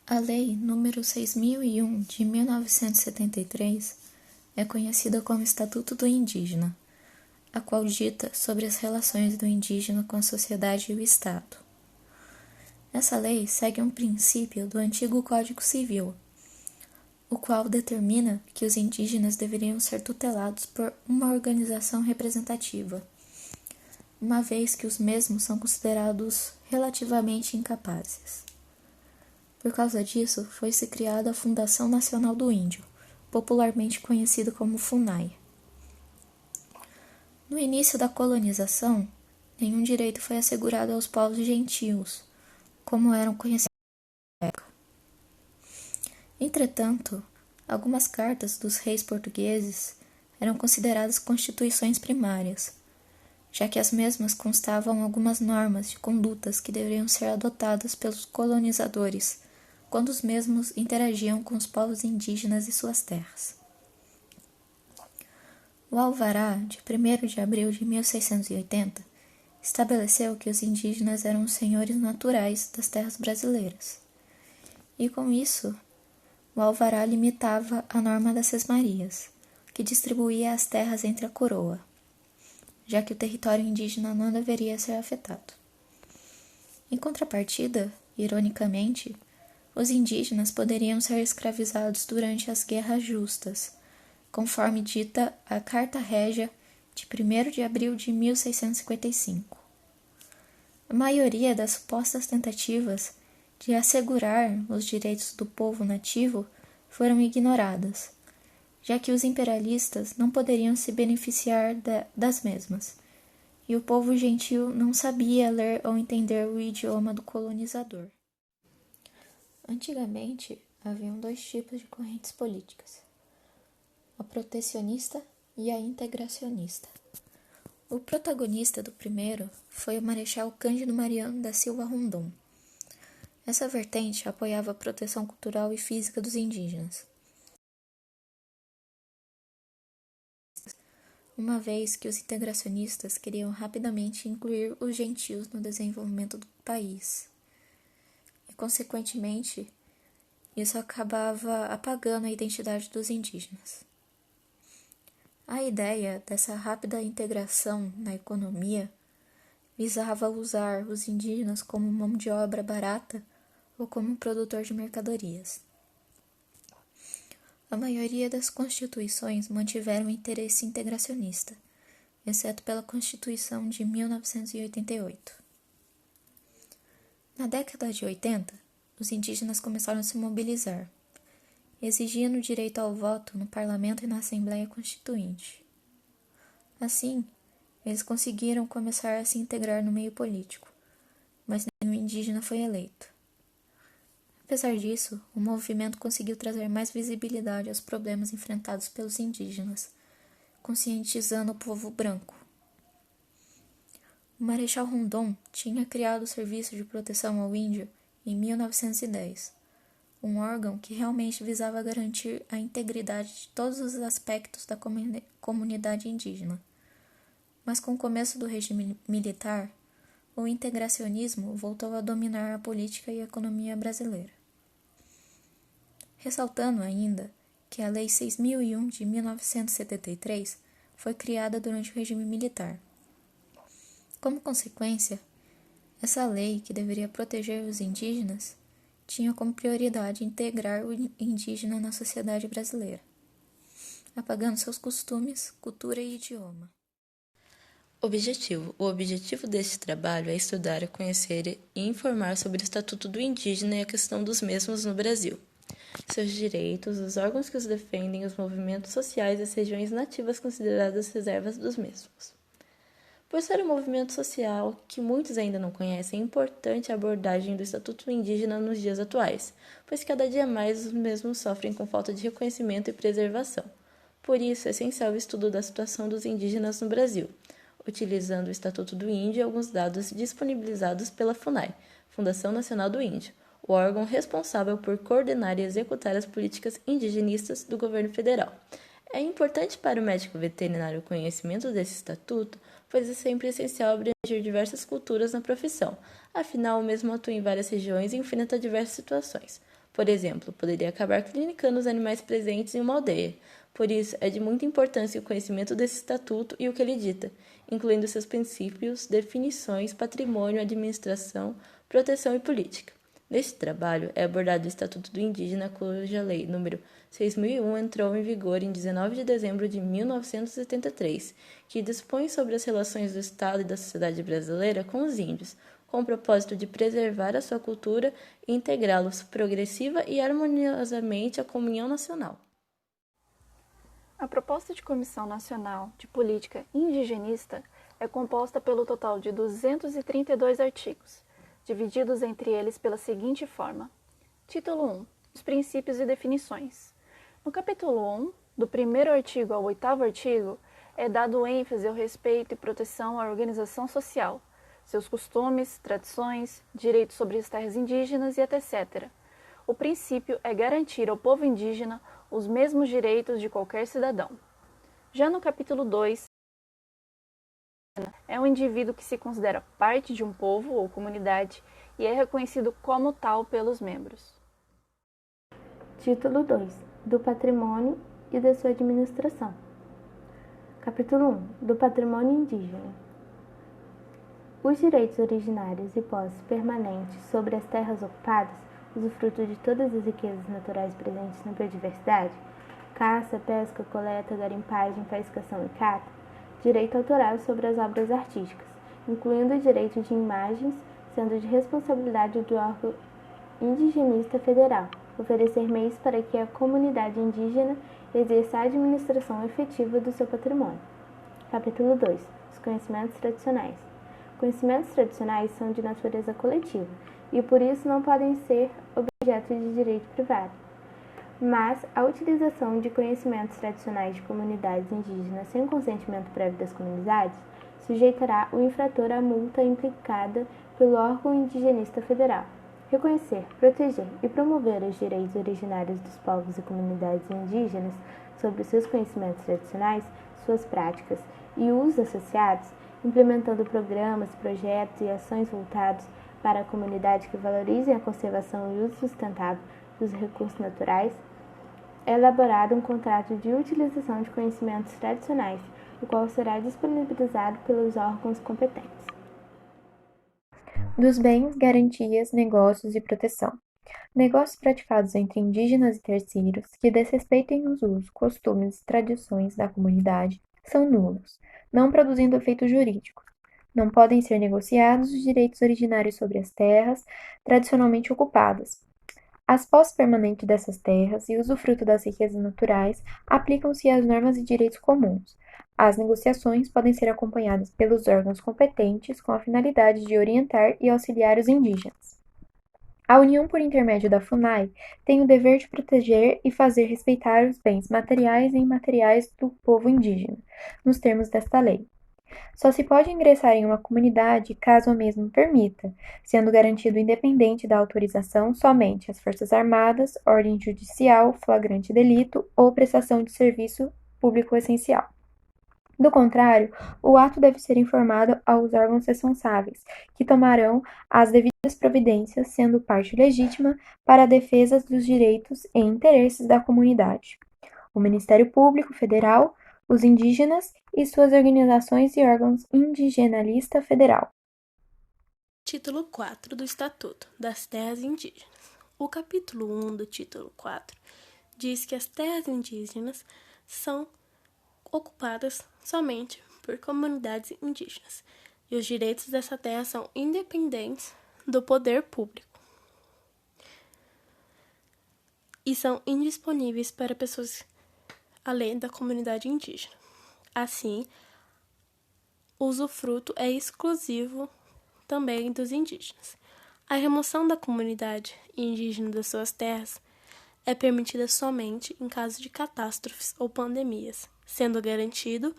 A Lei nº 6.001, de 1973, é conhecida como Estatuto do Indígena, a qual dita sobre as relações do indígena com a sociedade e o Estado. Essa lei segue um princípio do antigo Código Civil, o qual determina que os indígenas deveriam ser tutelados por uma organização representativa, uma vez que os mesmos são considerados relativamente incapazes. Por causa disso, foi-se criada a Fundação Nacional do Índio, popularmente conhecida como FUNAI. No início da colonização, nenhum direito foi assegurado aos povos gentios, como eram conhecidos na época. Entretanto, algumas cartas dos reis portugueses eram consideradas constituições primárias, já que as mesmas constavam algumas normas de condutas que deveriam ser adotadas pelos colonizadores quando os mesmos interagiam com os povos indígenas e suas terras. O Alvará, de 1º de abril de 1680, estabeleceu que os indígenas eram os senhores naturais das terras brasileiras. E com isso, o Alvará limitava a norma das sesmarias, que distribuía as terras entre a coroa, já que o território indígena não deveria ser afetado. Em contrapartida, ironicamente, os indígenas poderiam ser escravizados durante as guerras justas, conforme dita a Carta Régia de 1º de abril de 1655. A maioria das supostas tentativas de assegurar os direitos do povo nativo foram ignoradas, já que os imperialistas não poderiam se beneficiar das mesmas, e o povo gentil não sabia ler ou entender o idioma do colonizador. Antigamente, haviam 2 tipos de correntes políticas, a protecionista e a integracionista. O protagonista do primeiro foi o Marechal Cândido Mariano da Silva Rondon. Essa vertente apoiava a proteção cultural e física dos indígenas, uma vez que os integracionistas queriam rapidamente incluir os gentios no desenvolvimento do país. E, consequentemente, isso acabava apagando a identidade dos indígenas. A ideia dessa rápida integração na economia visava usar os indígenas como mão de obra barata ou como produtor de mercadorias. A maioria das constituições mantiveram o interesse integracionista, exceto pela Constituição de 1988. Na década de 80, os indígenas começaram a se mobilizar, exigindo o direito ao voto no Parlamento e na Assembleia Constituinte. Assim, eles conseguiram começar a se integrar no meio político, mas nenhum indígena foi eleito. Apesar disso, o movimento conseguiu trazer mais visibilidade aos problemas enfrentados pelos indígenas, conscientizando o povo branco. O Marechal Rondon tinha criado o Serviço de Proteção ao Índio em 1910, um órgão que realmente visava garantir a integridade de todos os aspectos da comunidade indígena. Mas com o começo do regime militar, o integracionismo voltou a dominar a política e a economia brasileira. Ressaltando ainda que a Lei 6.001 de 1973 foi criada durante o regime militar. Como consequência, essa lei, que deveria proteger os indígenas, tinha como prioridade integrar o indígena na sociedade brasileira, apagando seus costumes, cultura e idioma. O objetivo deste trabalho é estudar, conhecer e informar sobre o Estatuto do Indígena e a questão dos mesmos no Brasil, seus direitos, os órgãos que os defendem, os movimentos sociais e as regiões nativas consideradas reservas dos mesmos. Por ser um movimento social que muitos ainda não conhecem, é importante a abordagem do Estatuto Indígena nos dias atuais, pois cada dia mais os mesmos sofrem com falta de reconhecimento e preservação. Por isso, é essencial o estudo da situação dos indígenas no Brasil, utilizando o Estatuto do Índio e alguns dados disponibilizados pela FUNAI, Fundação Nacional do Índio, o órgão responsável por coordenar e executar as políticas indigenistas do governo federal. É importante para o médico veterinário o conhecimento desse estatuto, pois é sempre essencial abranger diversas culturas na profissão. Afinal, o mesmo atua em várias regiões e enfrenta diversas situações. Por exemplo, poderia acabar clinicando os animais presentes em uma aldeia. Por isso, é de muita importância o conhecimento desse estatuto e o que ele dita, incluindo seus princípios, definições, patrimônio, administração, proteção e política. Neste trabalho é abordado o Estatuto do Indígena, cuja lei número 6001 entrou em vigor em 19 de dezembro de 1973, que dispõe sobre as relações do Estado e da sociedade brasileira com os índios, com o propósito de preservar a sua cultura e integrá-los progressiva e harmoniosamente à comunhão nacional. A proposta de Comissão Nacional de Política Indigenista é composta pelo total de 232 artigos, divididos entre eles pela seguinte forma. Título 1. Os princípios e definições. No capítulo 1, do primeiro artigo ao oitavo artigo, é dado ênfase ao respeito e proteção à organização social, seus costumes, tradições, direitos sobre as terras indígenas e etc. O princípio é garantir ao povo indígena os mesmos direitos de qualquer cidadão. Já no capítulo 2, é um indivíduo que se considera parte de um povo ou comunidade e é reconhecido como tal pelos membros. Título 2. Do patrimônio e da sua administração. Capítulo 1. Do patrimônio indígena. Os direitos originários e posse permanentes sobre as terras ocupadas, usufruto de todas as riquezas naturais presentes na biodiversidade, caça, pesca, coleta, garimpagem, faiscação e cata, direito autoral sobre as obras artísticas, incluindo o direito de imagens, sendo de responsabilidade do órgão indigenista federal, oferecer meios para que a comunidade indígena exerça a administração efetiva do seu patrimônio. Capítulo 2. Os conhecimentos tradicionais. Conhecimentos tradicionais são de natureza coletiva e por isso não podem ser objeto de direito privado. Mas a utilização de conhecimentos tradicionais de comunidades indígenas sem consentimento prévio das comunidades sujeitará o infrator à multa implicada pelo órgão indigenista federal. Reconhecer, proteger e promover os direitos originários dos povos e comunidades indígenas sobre os seus conhecimentos tradicionais, suas práticas e usos associados, implementando programas, projetos e ações voltados para a comunidade que valorizem a conservação e uso sustentável dos recursos naturais, é elaborado um contrato de utilização de conhecimentos tradicionais, o qual será disponibilizado pelos órgãos competentes. Dos bens, garantias, negócios e proteção. Negócios praticados entre indígenas e terceiros que desrespeitem os usos, costumes e tradições da comunidade são nulos, não produzindo efeitos jurídicos. Não podem ser negociados os direitos originários sobre as terras tradicionalmente ocupadas. As posses permanentes dessas terras e usufruto das riquezas naturais aplicam-se às normas e direitos comuns. As negociações podem ser acompanhadas pelos órgãos competentes com a finalidade de orientar e auxiliar os indígenas. A União, por intermédio da FUNAI, tem o dever de proteger e fazer respeitar os bens materiais e imateriais do povo indígena, nos termos desta lei. Só se pode ingressar em uma comunidade caso a mesma permita, sendo garantido independente da autorização somente as Forças Armadas, ordem judicial, flagrante delito ou prestação de serviço público essencial. Do contrário, o ato deve ser informado aos órgãos responsáveis, que tomarão as devidas providências, sendo parte legítima para a defesa dos direitos e interesses da comunidade. O Ministério Público Federal, os indígenas e suas organizações e órgãos indigenalista federal. Título 4 do Estatuto das Terras Indígenas. O capítulo 1 do título 4 diz que as terras indígenas são ocupadas somente por comunidades indígenas e os direitos dessa terra são independentes do poder público e são indisponíveis para pessoas além da comunidade indígena. Assim, o usufruto é exclusivo também dos indígenas. A remoção da comunidade indígena das suas terras é permitida somente em caso de catástrofes ou pandemias, sendo garantido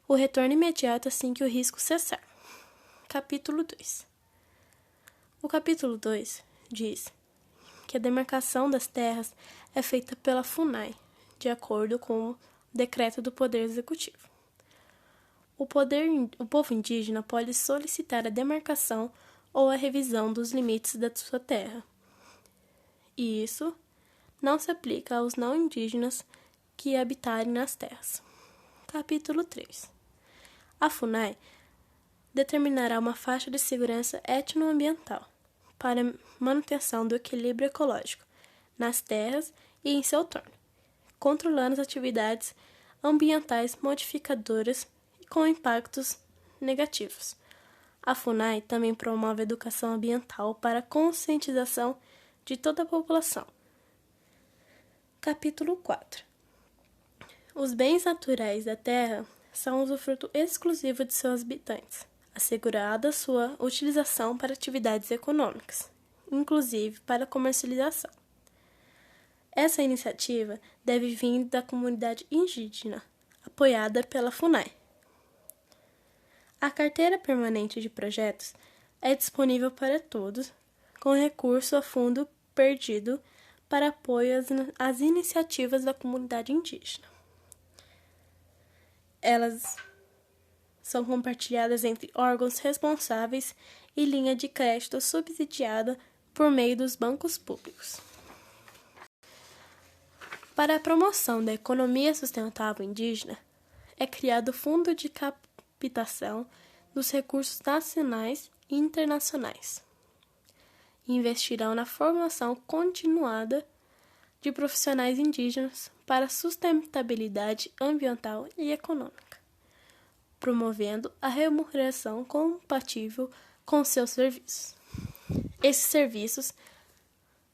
o retorno imediato assim que o risco cessar. Capítulo 2. O capítulo 2 diz que a demarcação das terras é feita pela FUNAI, de acordo com o decreto do Poder Executivo. O povo indígena pode solicitar a demarcação ou a revisão dos limites da sua terra. E isso não se aplica aos não indígenas que habitarem nas terras. Capítulo 3. A FUNAI determinará uma faixa de segurança etnoambiental para manutenção do equilíbrio ecológico nas terras e em seu entorno, controlando as atividades ambientais modificadoras e com impactos negativos. A FUNAI também promove a educação ambiental para a conscientização de toda a população. Capítulo 4. Os bens naturais da terra são usufruto exclusivo de seus habitantes, assegurada sua utilização para atividades econômicas, inclusive para comercialização. Essa iniciativa deve vir da comunidade indígena, apoiada pela FUNAI. A carteira permanente de projetos é disponível para todos, com recurso a fundo perdido para apoio às iniciativas da comunidade indígena. Elas são compartilhadas entre órgãos responsáveis e linha de crédito subsidiada por meio dos bancos públicos. Para a promoção da economia sustentável indígena, é criado o Fundo de Captação dos Recursos Nacionais e Internacionais. Investirão na formação continuada de profissionais indígenas para a sustentabilidade ambiental e econômica, promovendo a remuneração compatível com seus serviços. Esses serviços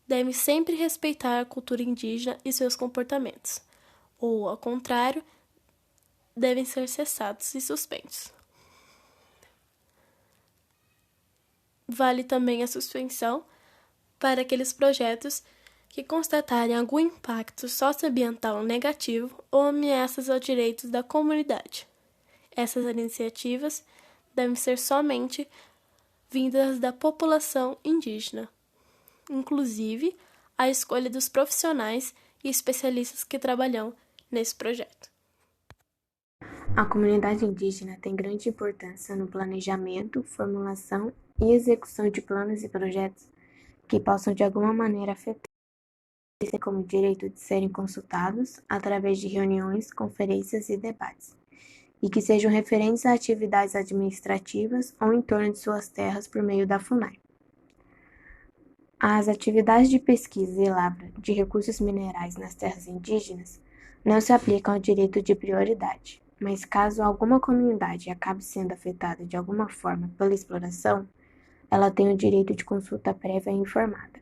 devem sempre respeitar a cultura indígena e seus comportamentos, ou, ao contrário, devem ser cessados e suspensos. Vale também a suspensão para aqueles projetos que constatarem algum impacto socioambiental negativo ou ameaças aos direitos da comunidade. Essas iniciativas devem ser somente vindas da população indígena, inclusive a escolha dos profissionais e especialistas que trabalham nesse projeto. A comunidade indígena tem grande importância no planejamento, formulação e execução de planos e projetos que possam de alguma maneira afetar. Eles têm como direito de serem consultados através de reuniões, conferências e debates, e que sejam referentes a atividades administrativas ou em torno de suas terras por meio da FUNAI. As atividades de pesquisa e lavra de recursos minerais nas terras indígenas não se aplicam ao direito de prioridade, mas caso alguma comunidade acabe sendo afetada de alguma forma pela exploração, ela tem o direito de consulta prévia e informada,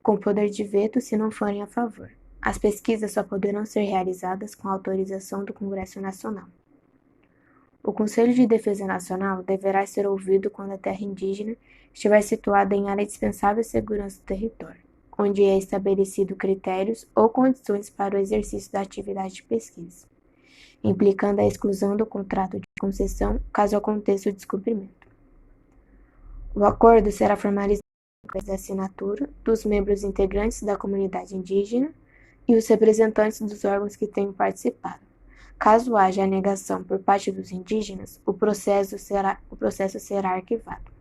com poder de veto se não forem a favor. As pesquisas só poderão ser realizadas com autorização do Congresso Nacional. O Conselho de Defesa Nacional deverá ser ouvido quando a terra indígena estiver situada em área de dispensável segurança do território, onde é estabelecido critérios ou condições para o exercício da atividade de pesquisa, implicando a exclusão do contrato de concessão caso aconteça o descumprimento. O acordo será formalizado através da assinatura dos membros integrantes da comunidade indígena e os representantes dos órgãos que tenham participado. Caso haja negação por parte dos indígenas, o processo será arquivado.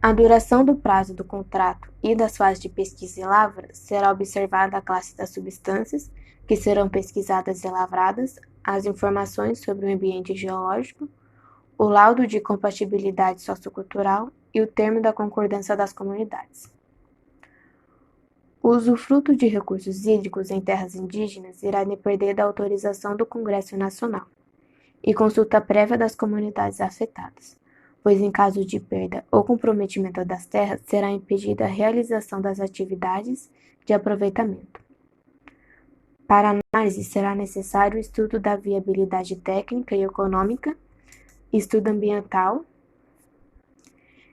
A duração do prazo do contrato e das fases de pesquisa e lavra será observada a classe das substâncias que serão pesquisadas e lavradas, as informações sobre o ambiente geológico, o laudo de compatibilidade sociocultural e o termo da concordância das comunidades. O usufruto de recursos hídricos em terras indígenas irá depender da autorização do Congresso Nacional e consulta prévia das comunidades afetadas, pois em caso de perda ou comprometimento das terras, será impedida a realização das atividades de aproveitamento. Para análise, será necessário o estudo da viabilidade técnica e econômica, estudo ambiental,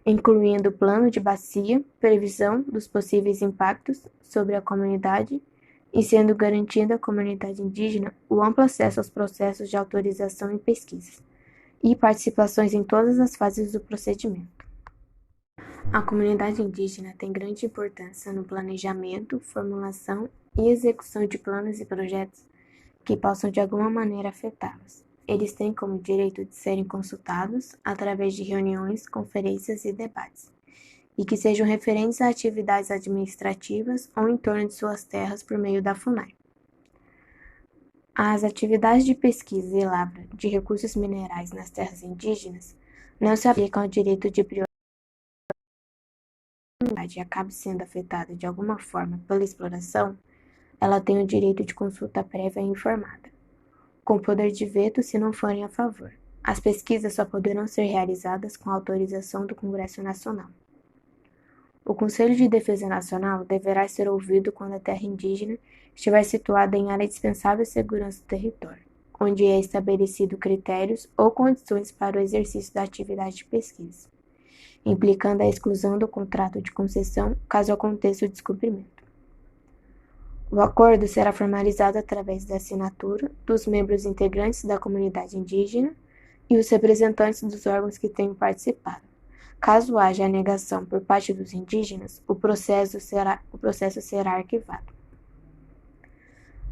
incluindo plano de bacia, previsão dos possíveis impactos sobre a comunidade e sendo garantida à comunidade indígena o amplo acesso aos processos de autorização e pesquisas e participações em todas as fases do procedimento. A comunidade indígena tem grande importância no planejamento, formulação e execução de planos e projetos que possam de alguma maneira afetá-los. Eles têm como direito de serem consultados através de reuniões, conferências e debates, e que sejam referentes a atividades administrativas ou em torno de suas terras por meio da FUNAI. As atividades de pesquisa e lavra de recursos minerais nas terras indígenas não se aplicam ao direito de privacidade e acabe sendo afetada de alguma forma pela exploração, ela tem o direito de consulta prévia e informada, com poder de veto se não forem a favor. As pesquisas só poderão ser realizadas com autorização do Congresso Nacional. O Conselho de Defesa Nacional deverá ser ouvido quando a terra indígena estiver situada em área de dispensável segurança do território, onde é estabelecido critérios ou condições para o exercício da atividade de pesquisa, implicando a exclusão do contrato de concessão caso aconteça o descumprimento. O acordo será formalizado através da assinatura dos membros integrantes da comunidade indígena e os representantes dos órgãos que tenham participado. Caso haja a negação por parte dos indígenas, o processo será arquivado.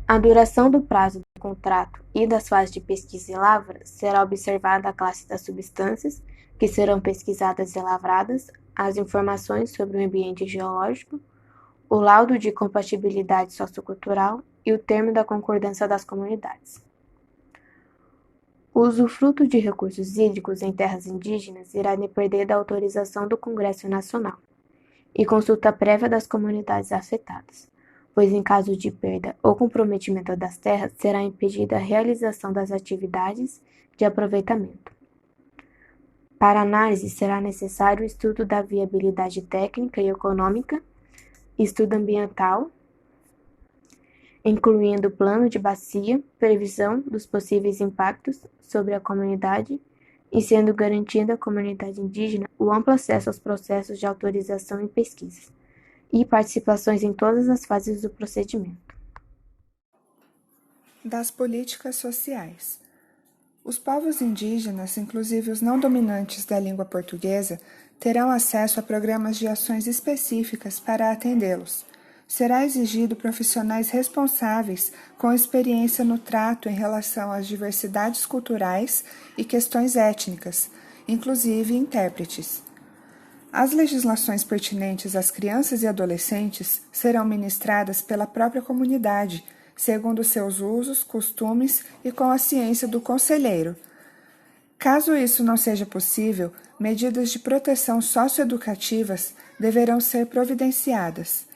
A duração do prazo do contrato e das fases de pesquisa e lavra será observada a classe das substâncias que serão pesquisadas e lavradas, as informações sobre o ambiente geológico, o laudo de compatibilidade sociocultural e o termo da concordância das comunidades. O usufruto de recursos hídricos em terras indígenas irá depender da autorização do Congresso Nacional e consulta prévia das comunidades afetadas, pois em caso de perda ou comprometimento das terras será impedida a realização das atividades de aproveitamento. Para análise será necessário o estudo da viabilidade técnica e econômica, estudo ambiental, incluindo plano de bacia, previsão dos possíveis impactos sobre a comunidade e sendo garantida à comunidade indígena o amplo acesso aos processos de autorização e pesquisas, e participações em todas as fases do procedimento. Das políticas sociais. Os povos indígenas, inclusive os não dominantes da língua portuguesa, terão acesso a programas de ações específicas para atendê-los. Será exigido profissionais responsáveis com experiência no trato em relação às diversidades culturais e questões étnicas, inclusive intérpretes. As legislações pertinentes às crianças e adolescentes serão ministradas pela própria comunidade, segundo seus usos, costumes e com a ciência do conselheiro. Caso isso não seja possível, medidas de proteção socioeducativas deverão ser providenciadas.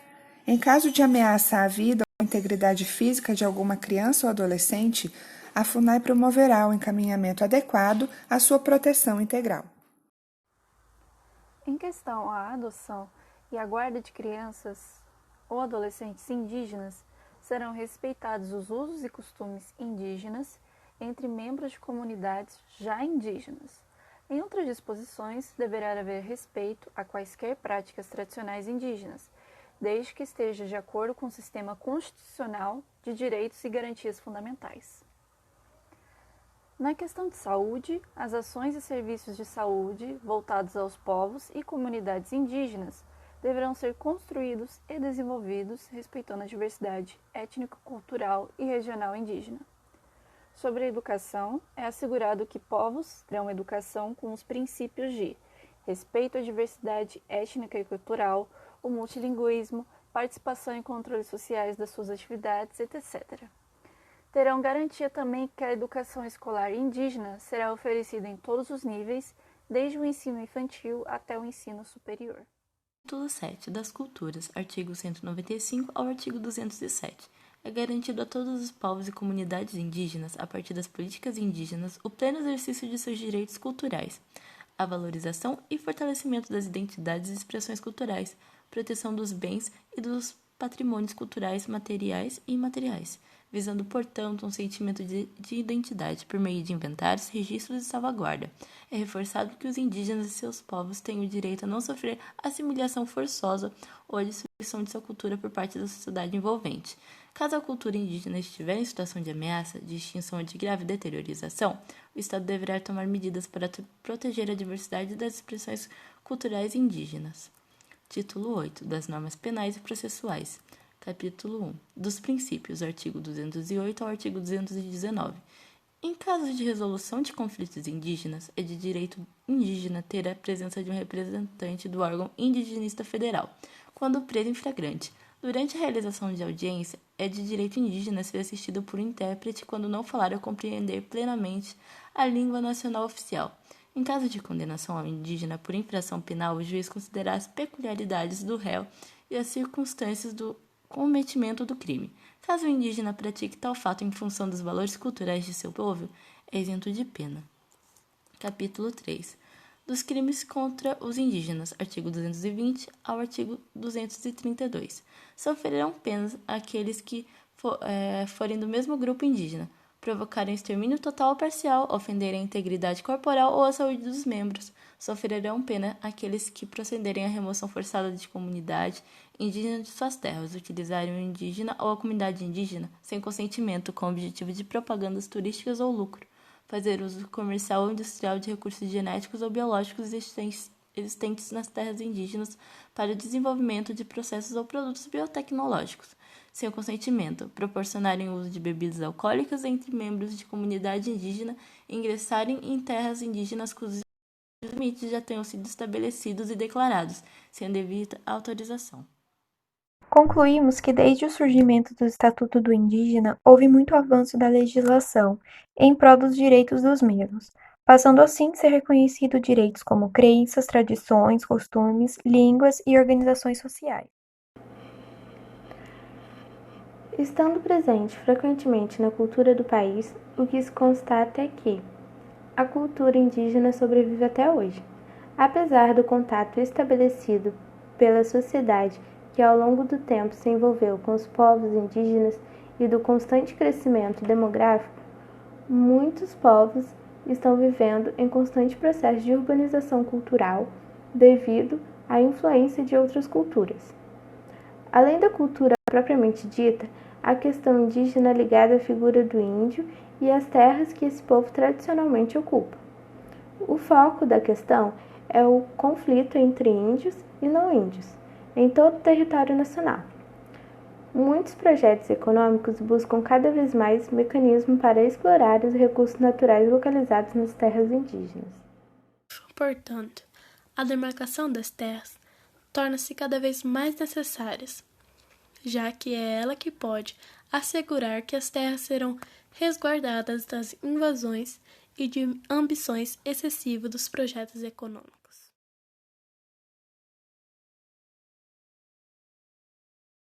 Em caso de ameaça à vida ou à integridade física de alguma criança ou adolescente, a FUNAI promoverá o encaminhamento adequado à sua proteção integral. Em questão à adoção e à guarda de crianças ou adolescentes indígenas, serão respeitados os usos e costumes indígenas entre membros de comunidades já indígenas. Em outras disposições, deverá haver respeito a quaisquer práticas tradicionais indígenas, desde que esteja de acordo com o sistema constitucional de direitos e garantias fundamentais. Na questão de saúde, as ações e serviços de saúde voltados aos povos e comunidades indígenas deverão ser construídos e desenvolvidos respeitando a diversidade étnico-cultural e regional indígena. Sobre a educação, é assegurado que povos terão educação com os princípios de respeito à diversidade étnica e cultural, o multilinguismo, participação e controles sociais das suas atividades, etc. Terão garantia também que a educação escolar indígena será oferecida em todos os níveis, desde o ensino infantil até o ensino superior. Título 7 das Culturas, artigo 195 ao artigo 207. É garantido a todos os povos e comunidades indígenas, a partir das políticas indígenas, o pleno exercício de seus direitos culturais, a valorização e fortalecimento das identidades e expressões culturais, proteção dos bens e dos patrimônios culturais materiais e imateriais, visando, portanto, um sentimento de identidade por meio de inventários, registros e salvaguarda. É reforçado que os indígenas e seus povos têm o direito a não sofrer assimilação forçosa ou a destruição de sua cultura por parte da sociedade envolvente. Caso a cultura indígena estiver em situação de ameaça, de extinção ou de grave deteriorização, o Estado deverá tomar medidas para proteger a diversidade das expressões culturais indígenas. Título 8 das Normas Penais e Processuais. Capítulo 1 dos Princípios, artigo 208 ao artigo 219. Em caso de resolução de conflitos indígenas, é de direito indígena ter a presença de um representante do órgão indigenista federal, quando preso em flagrante. Durante a realização de audiência, é de direito indígena ser assistido por um intérprete quando não falar ou compreender plenamente a língua nacional oficial. Em caso de condenação ao indígena por infração penal, o juiz considerará as peculiaridades do réu e as circunstâncias do cometimento do crime. Caso o indígena pratique tal fato em função dos valores culturais de seu povo, é isento de pena. Capítulo 3. Dos crimes contra os indígenas, artigo 220 ao artigo 232. Sofrerão penas aqueles que forem do mesmo grupo indígena, provocarem extermínio total ou parcial, ofenderem a integridade corporal ou a saúde dos membros. Sofrerão pena aqueles que procederem à remoção forçada de comunidade indígena de suas terras, utilizarem o indígena ou a comunidade indígena sem consentimento com o objetivo de propagandas turísticas ou lucro, fazer uso comercial ou industrial de recursos genéticos ou biológicos existentes nas terras indígenas para o desenvolvimento de processos ou produtos biotecnológicos, sem o consentimento, proporcionarem o uso de bebidas alcoólicas entre membros de comunidade indígena e ingressarem em terras indígenas cujos limites já tenham sido estabelecidos e declarados, sem a devida autorização. Concluímos que desde o surgimento do Estatuto do Indígena houve muito avanço da legislação em prol dos direitos dos mesmos, passando assim a ser reconhecido direitos como crenças, tradições, costumes, línguas e organizações sociais. Estando presente frequentemente na cultura do país, o que se constata é que a cultura indígena sobrevive até hoje. Apesar do contato estabelecido pela sociedade que ao longo do tempo se envolveu com os povos indígenas e do constante crescimento demográfico, muitos povos estão vivendo em constante processo de urbanização cultural devido à influência de outras culturas. Além da cultura propriamente dita, a questão indígena é ligada à figura do índio e às terras que esse povo tradicionalmente ocupa. O foco da questão é o conflito entre índios e não índios, em todo o território nacional. Muitos projetos econômicos buscam cada vez mais mecanismos para explorar os recursos naturais localizados nas terras indígenas. Portanto, a demarcação das terras torna-se cada vez mais necessária, já que é ela que pode assegurar que as terras serão resguardadas das invasões e de ambições excessivas dos projetos econômicos.